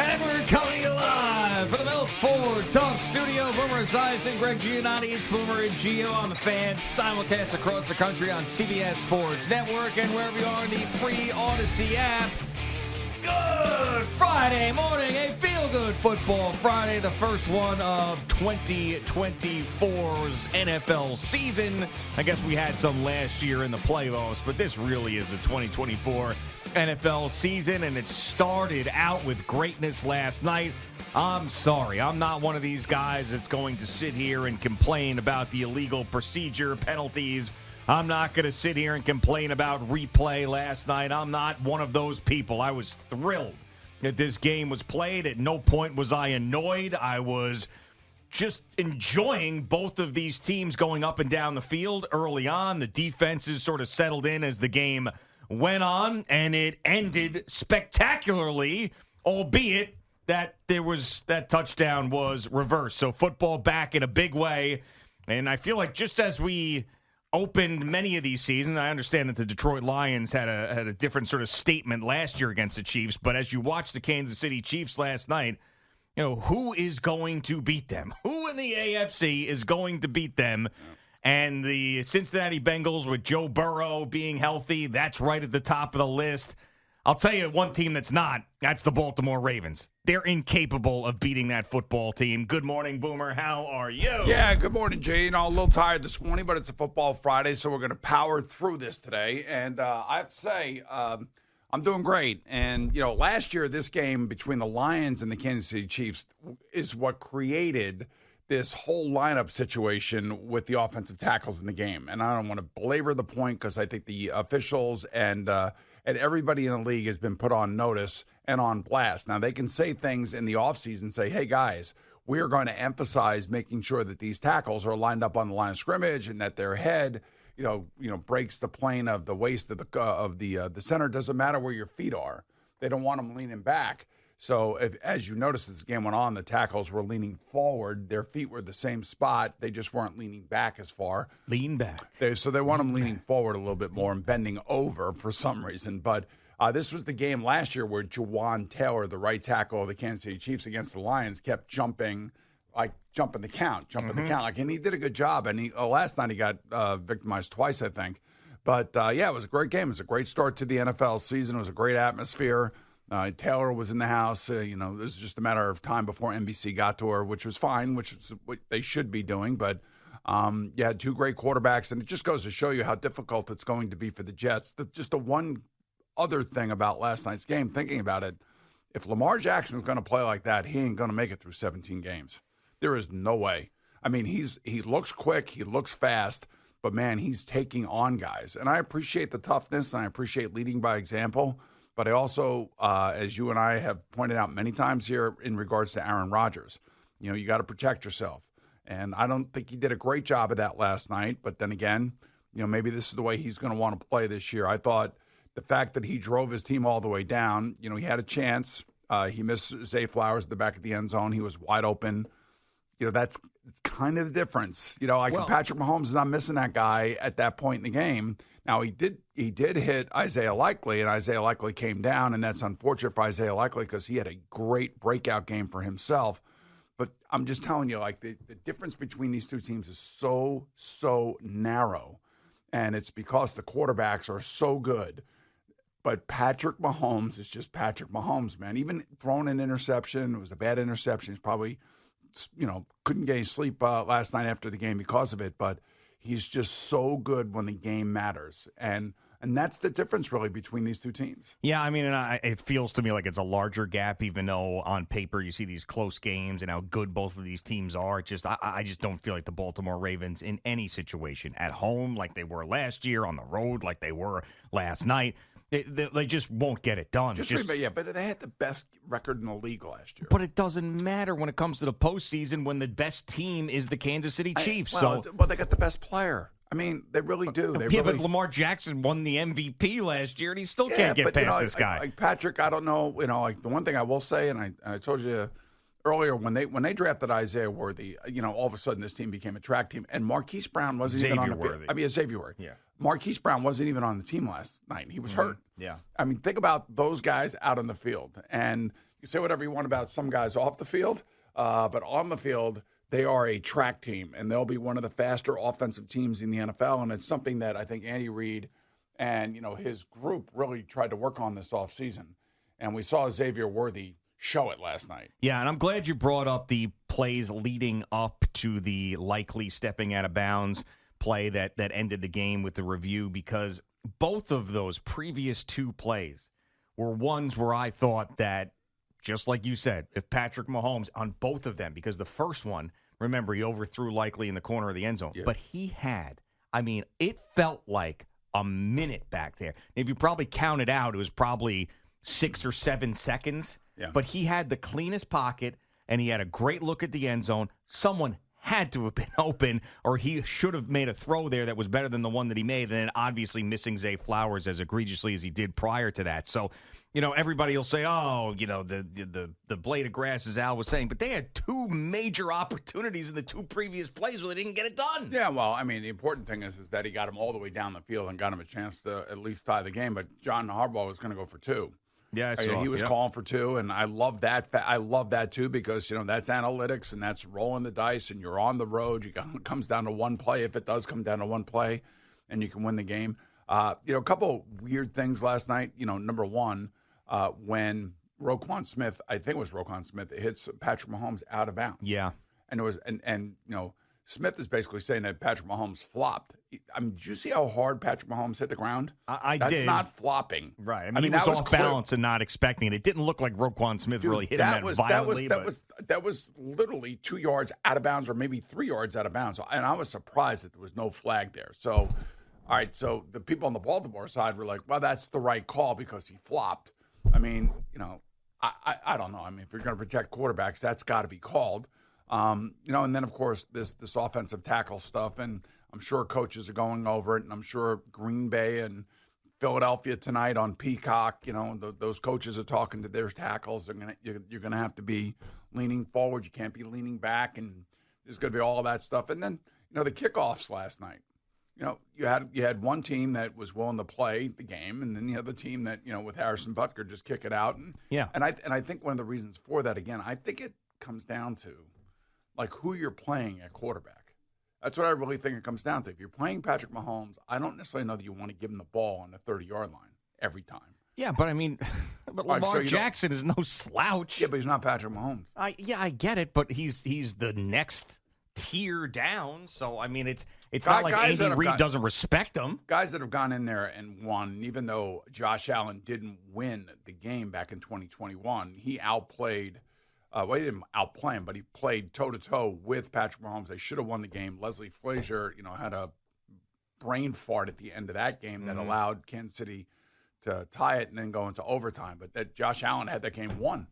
And we're coming live from the Milk Ford Tough Studio. Boomer Esiason, Greg Giannotti, it's Boomer and Gio on the Fan. Simulcast across the country on CBS Sports Network and wherever you are in the free Odyssey app. Good Friday morning, a feel-good football Friday, the first one of 2024's NFL season. I guess we had some last year in the playoffs, but this really is the 2024 NFL season, and it started out with greatness last night. I'm sorry, I'm not one of these guys that's going to sit here and complain about the illegal procedure, penalties. I'm not going to sit here and complain about replay last night. I'm not one of those people. I was thrilled that this game was played. At no point was I annoyed. I was just enjoying both of these teams going up and down the field early on. The defenses sort of settled in as the game went on, and it ended spectacularly, albeit that that touchdown was reversed. So football back in a big way, and I feel like just as we opened many of these seasons, I understand that the Detroit Lions had a different sort of statement last year against the Chiefs, but as you watch the Kansas City Chiefs last night, you know, who is going to beat them? Who in the AFC is going to beat them? And the Cincinnati Bengals with Joe Burrow being healthy, that's right at the top of the list. I'll tell you one team that's not. That's the Baltimore Ravens. They're incapable of beating that football team. Good morning, Boomer. How are you? Yeah, good morning, Jay. You know, a little tired this morning, but it's a football Friday, so we're going to power through this today. And I have to say, I'm doing great. And, you know, last year, this game between the Lions and the Kansas City Chiefs is what created this whole lineup situation with the offensive tackles in the game. And I don't want to belabor the point because I think the officials and everybody in the league has been put on notice and on blast. Now, they can say things in the offseason, say, hey, guys, we are going to emphasize making sure that these tackles are lined up on the line of scrimmage and that their head, you know, breaks the plane of the waist of the center. Doesn't matter where your feet are. They don't want them leaning back. So, as you notice as the game went on, the tackles were leaning forward. Their feet were the same spot. They just weren't leaning back as far. Lean back. So they want them leaning forward a little bit more and bending over for some reason. But this was the game last year where Jawan Taylor, the right tackle of the Kansas City Chiefs against the Lions, kept jumping the count. And he did a good job. And last night he got victimized twice, I think. But, yeah, it was a great game. It was a great start to the NFL season. It was a great atmosphere. Taylor was in the house. It was just a matter of time before NBC got to her, which was fine, which is what they should be doing. But you had two great quarterbacks, and it just goes to show you how difficult it's going to be for the Jets. Just the one other thing about last night's game, thinking about it, if Lamar Jackson's going to play like that, he ain't going to make it through 17 games. There is no way. I mean, he looks quick, he looks fast, but, man, he's taking on guys. And I appreciate the toughness, and I appreciate leading by example. But I also, as you and I have pointed out many times here in regards to Aaron Rodgers, you got to protect yourself. And I don't think he did a great job of that last night. But then again, maybe this is the way he's going to want to play this year. I thought the fact that he drove his team all the way down, he had a chance. He missed Zay Flowers at the back of the end zone. He was wide open. That's kind of the difference. Patrick Mahomes is not missing that guy at that point in the game. Now, he did hit Isaiah Likely, and Isaiah Likely came down, and that's unfortunate for Isaiah Likely because he had a great breakout game for himself. But I'm just telling you, the difference between these two teams is so narrow, and it's because the quarterbacks are so good. But Patrick Mahomes is just Patrick Mahomes, man. Even throwing an interception, it was a bad interception. He's probably, couldn't get any sleep last night after the game because of it, but he's just so good when the game matters. And that's the difference, really, between these two teams. Yeah, I mean, it feels to me like it's a larger gap, even though on paper you see these close games and how good both of these teams are. I just don't feel like the Baltimore Ravens in any situation, at home like they were last year, on the road like they were last night, they just won't get it done. But they had the best record in the league last year. But it doesn't matter when it comes to the postseason when the best team is the Kansas City Chiefs. Well, they got the best player. I mean, they really do. But Lamar Jackson won the MVP last year, and he still can't get past this guy. Like Patrick, I don't know. The one thing I will say, and I told you earlier, when they drafted Isaiah Worthy, all of a sudden this team became a track team, and Marquise Brown wasn't even on the field. Xavier Worthy. Yeah. Marquise Brown wasn't even on the team last night. He was hurt. Yeah. I mean, think about those guys out on the field. And, you say whatever you want about some guys off the field, but on the field, they are a track team, and they'll be one of the faster offensive teams in the NFL. And it's something that I think Andy Reid and his group really tried to work on this offseason. And we saw Xavier Worthy show it last night. Yeah, and I'm glad you brought up the plays leading up to the likely stepping out of bounds play that ended the game with the review, because both of those previous two plays were ones where I thought that, just like you said, if Patrick Mahomes on both of them, because the first one, remember, he overthrew likely in the corner of the end zone, but he had, it felt like a minute back there. If you probably counted out, it was probably 6 or 7 seconds. Yeah. But he had the cleanest pocket, and he had a great look at the end zone. Someone had to have been open, or he should have made a throw there that was better than the one that he made, and then obviously missing Zay Flowers as egregiously as he did prior to that. So, everybody will say, the blade of grass, as Al was saying, but they had two major opportunities in the two previous plays where they didn't get it done. Yeah, well, the important thing is that he got him all the way down the field and got him a chance to at least tie the game, but John Harbaugh was going to go for 2. Yeah, he was calling for 2, and I love that. I love that too, because that's analytics and that's rolling the dice, and you're on the road. It comes down to one play. If it does come down to one play, and you can win the game. A couple weird things last night. Number one, when Roquan Smith, I think it was Roquan Smith, it hits Patrick Mahomes out of bounds. Yeah, and it was Smith is basically saying that Patrick Mahomes flopped. Did you see how hard Patrick Mahomes hit the ground? I That's did. That's not flopping. Right. He was off balance and not expecting it. It didn't look like Roquan Smith really hit him violently. That was literally 2 yards out of bounds, or maybe 3 yards out of bounds. And I was surprised that there was no flag there. So, all right, so the people on the Baltimore side were like, well, that's the right call because he flopped. I don't know. If you're going to protect quarterbacks, that's got to be called. And then, of course, this offensive tackle stuff, and I'm sure coaches are going over it, and I'm sure Green Bay and Philadelphia tonight on Peacock, those coaches are talking to their tackles. You're gonna have to be leaning forward. You can't be leaning back, and there's going to be all of that stuff. And then, the kickoffs last night. You had one team that was willing to play the game, and then the other team that, with Harrison Butker, just kick it out. And I think one of the reasons for that, again, I think it comes down to who you're playing at quarterback. That's what I really think it comes down to. If you're playing Patrick Mahomes, I don't necessarily know that you want to give him the ball on the 30-yard line every time. Yeah, but Lamar Jackson is no slouch. Yeah, but he's not Patrick Mahomes. I get it, but he's the next tier down. So it's not like Andy Reid doesn't respect him. Guys that have gone in there and won, even though Josh Allen didn't win the game back in 2021, he outplayed. He didn't outplay him, but he played toe-to-toe with Patrick Mahomes. They should have won the game. Leslie Frazier, had a brain fart at the end of that game that allowed Kansas City to tie it and then go into overtime. But that Josh Allen had that game won.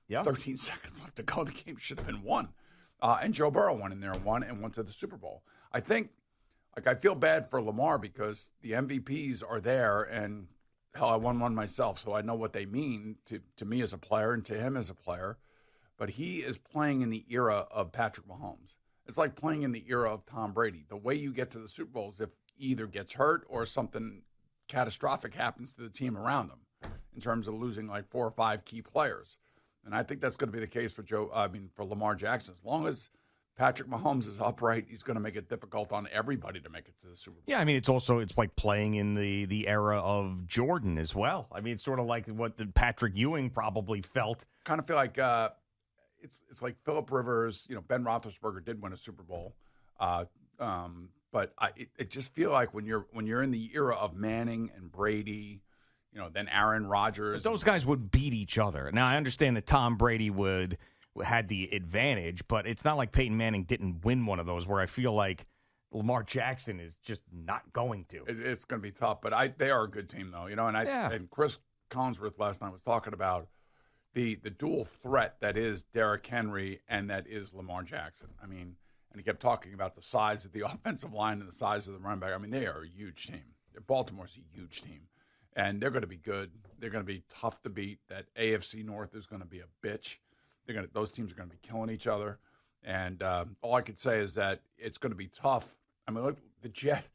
Yeah. 13 seconds left to go. The game should have been won. And Joe Burrow went in there and went to the Super Bowl. I think, I feel bad for Lamar because the MVPs are there, and hell, I won one myself, so I know what they mean to me as a player and to him as a player. But he is playing in the era of Patrick Mahomes. It's like playing in the era of Tom Brady. The way you get to the Super Bowl is if either gets hurt or something catastrophic happens to the team around him in terms of losing 4 or 5 key players. And I think that's going to be the case for for Lamar Jackson. As long as Patrick Mahomes is upright, he's going to make it difficult on everybody to make it to the Super Bowl. Yeah, it's like playing in the era of Jordan as well. It's sort of like what the Patrick Ewing probably felt. Kind of feel like it's like Phillip Rivers. Ben Roethlisberger did win a Super Bowl, but it just feel like when you're in the era of Manning and Brady, then Aaron Rodgers. But those guys would beat each other. Now I understand that Tom Brady had the advantage, but it's not like Peyton Manning didn't win one of those. Where I feel like Lamar Jackson is just not going to. It's going to be tough, but they are a good team though. And Chris Collinsworth last night was talking about the dual threat that is Derrick Henry and that is Lamar Jackson. And he kept talking about the size of the offensive line and the size of the running back. They are a huge team. Baltimore's a huge team, and they're going to be good. They're going to be tough to beat. That AFC North is going to be a bitch. Those teams are going to be killing each other, and all I could say is that it's going to be tough. Look, the Jets.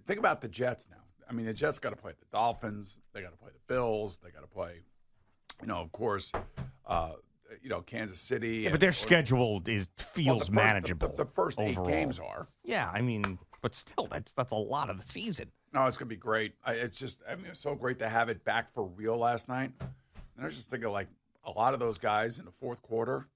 Think about the Jets now. The Jets got to play the Dolphins. They got to play the Bills. They got to play Of course, Kansas City. Yeah, but their schedule feels manageable. The first overall. 8 games are. Yeah, I mean, but still, that's a lot of the season. No, it's going to be great. It's so great to have it back for real last night. And I was just thinking, like, a lot of those guys in the fourth quarter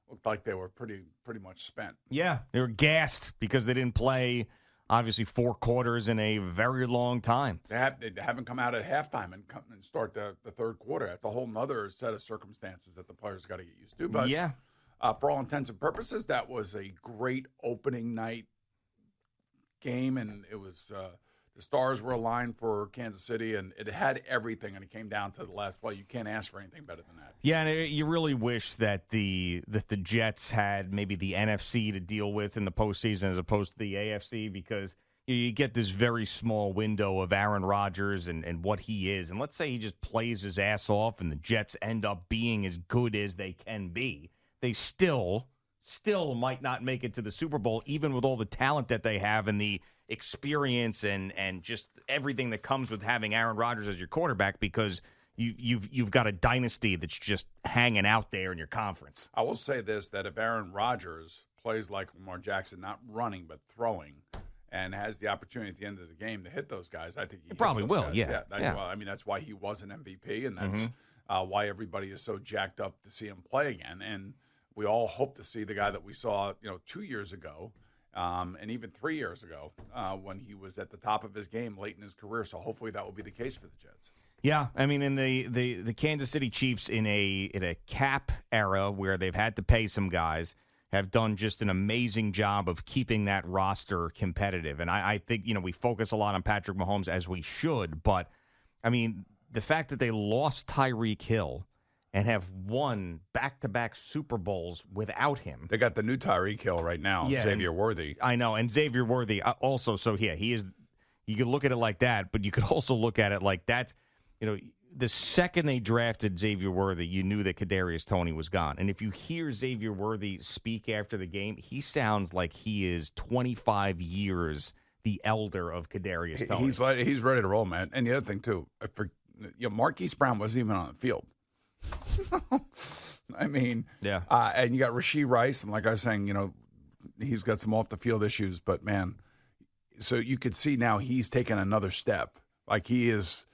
looked like they were pretty much spent. Yeah, they were gassed because they didn't play, obviously, 4 quarters in a very long time. They haven't come out at halftime and start the third quarter. That's a whole nother set of circumstances that the players got to get used to. But yeah, for all intents and purposes, that was a great opening night game, and it was the stars were aligned for Kansas City, and it had everything, and it came down to the last play. You can't ask for anything better than that. Yeah, and you really wish that the Jets had maybe the NFC to deal with in the postseason as opposed to the AFC, because you get this very small window of Aaron Rodgers and what he is. And let's say he just plays his ass off and the Jets end up being as good as they can be. They still might not make it to the Super Bowl, even with all the talent that they have and the experience and just everything that comes with having Aaron Rodgers as your quarterback, because you've got a dynasty that's just hanging out there in your conference. I will say this, that if Aaron Rodgers plays like Lamar Jackson, not running but throwing, and has the opportunity at the end of the game to hit those guys, I think he probably will. Guys. Yeah. Well, I mean, that's why he was an MVP, and that's why everybody is so jacked up to see him play again. And we all hope to see the guy that we saw, 2 years ago, and even 3 years ago, when he was at the top of his game late in his career. So hopefully that will be the case for the Jets. Yeah, I mean, in the Kansas City Chiefs in a cap era where they've had to pay some guys, have done just an amazing job of keeping that roster competitive. And I think, we focus a lot on Patrick Mahomes, as we should, but, I mean, the fact that they lost Tyreek Hill and have won back-to-back Super Bowls without him. They got the new Tyreek Hill right now, Xavier Worthy. I know, and Xavier Worthy also. So, yeah, he is – you could look at it like that, but you could also look at it like that's – the second they drafted Xavier Worthy, you knew that Kadarius Toney was gone. And if you hear Xavier Worthy speak after the game, he sounds like he is 25 years the elder of Kadarius Toney. He's ready to roll, man. And the other thing, too, Marquise Brown wasn't even on the field. I mean, yeah. And you got Rashee Rice, and like I was saying, he's got some off-the-field issues. But, man, so you could see now he's taken another step. Like he has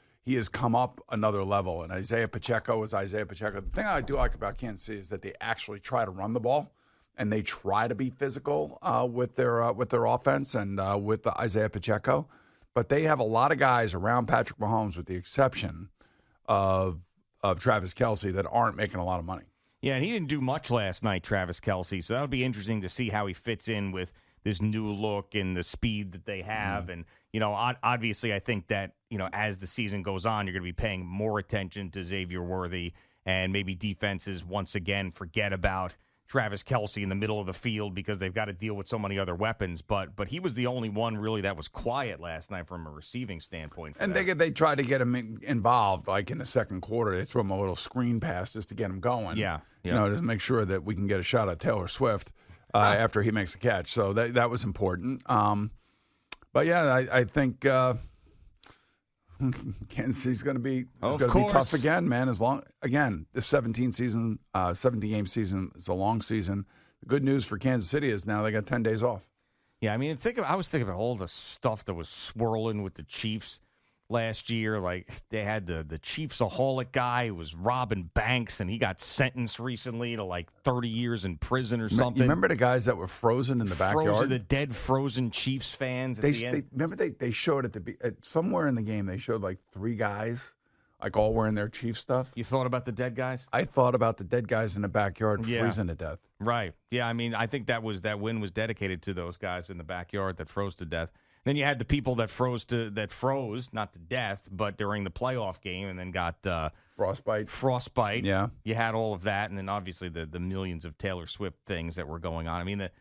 come up another level, and Isaiah Pacheco is Isaiah Pacheco. The thing I do like about Kansas City is that they actually try to run the ball, and they try to be physical with their offense and with Isaiah Pacheco. But they have a lot of guys around Patrick Mahomes, with the exception of Travis Kelce, that aren't making a lot of money. Yeah, and he didn't do much last night, Travis Kelce, so that'll be interesting to see how he fits in with this new look and the speed that they have. And, obviously I think that, as the season goes on, you're going to be paying more attention to Xavier Worthy, and maybe defenses once again forget about Travis Kelce in the middle of the field because they've got to deal with so many other weapons. But he was the only one really that was quiet last night from a receiving standpoint. And they tried to get him involved, like in the second quarter. They threw him a little screen pass just to get him going. Yeah. To make sure that we can get a shot at Taylor Swift after he makes a catch. So that was important. But yeah, I think Kansas City's going to be tough again, man. This 17-game season is a long season. The good news for Kansas City is now they got 10 days off. Yeah, I mean, I was thinking about all the stuff that was swirling with the Chiefs last year. Like, they had the Chiefs-aholic guy who was robbing banks, and he got sentenced recently to like 30 years in prison or something. You remember the guys that were frozen in the backyard? The dead frozen Chiefs fans at the end? Remember they showed somewhere in the game, they showed like 3 guys, like all wearing their Chiefs stuff. You thought about the dead guys? I thought about the dead guys in the backyard freezing to death. Right. Yeah, I mean, I think that win was dedicated to those guys in the backyard that froze to death. Then you had the people that froze not to death, but during the playoff game, and then got frostbite. Yeah, you had all of that, and then obviously the millions of Taylor Swift things that were going on. I mean, the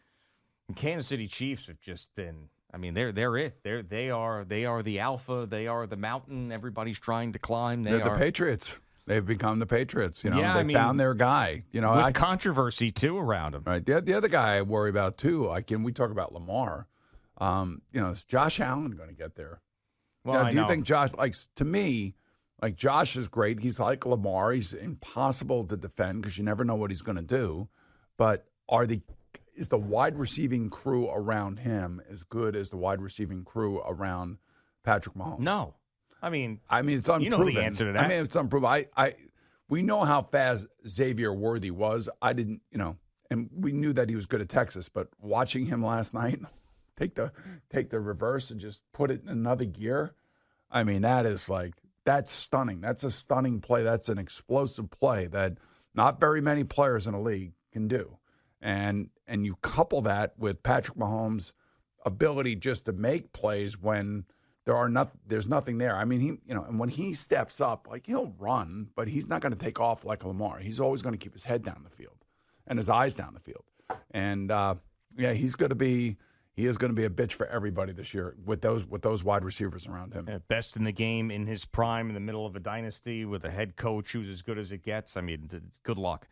Kansas City Chiefs have just been. I mean, they're it. They are the alpha. They are the mountain. Everybody's trying to climb. They're the Patriots. They've become the Patriots. They found their guy. With controversy too around them. Right. The other guy I worry about too. We talk about Lamar. Is Josh Allen going to get there? Well, do you think Josh, to me, Like Josh is great. He's like Lamar. He's impossible to defend because you never know what he's going to do. But is the wide receiving crew around him as good as the wide receiving crew around Patrick Mahomes? No. I mean, it's unproven. You know the answer to that. It's unproven. We know how fast Xavier Worthy was. I didn't, and we knew that he was good at Texas. But watching him last night, take the reverse and just put it in another gear. I mean, that's stunning. That's a stunning play. That's an explosive play that not very many players in the league can do. And you couple that with Patrick Mahomes' ability just to make plays when there's nothing there. I mean, and when he steps up, like he'll run, but he's not going to take off like Lamar. He's always going to keep his head down the field and his eyes down the field. And he is going to be a bitch for everybody this year with those wide receivers around him. Yeah, best in the game in his prime in the middle of a dynasty with a head coach who's as good as it gets. I mean, good luck.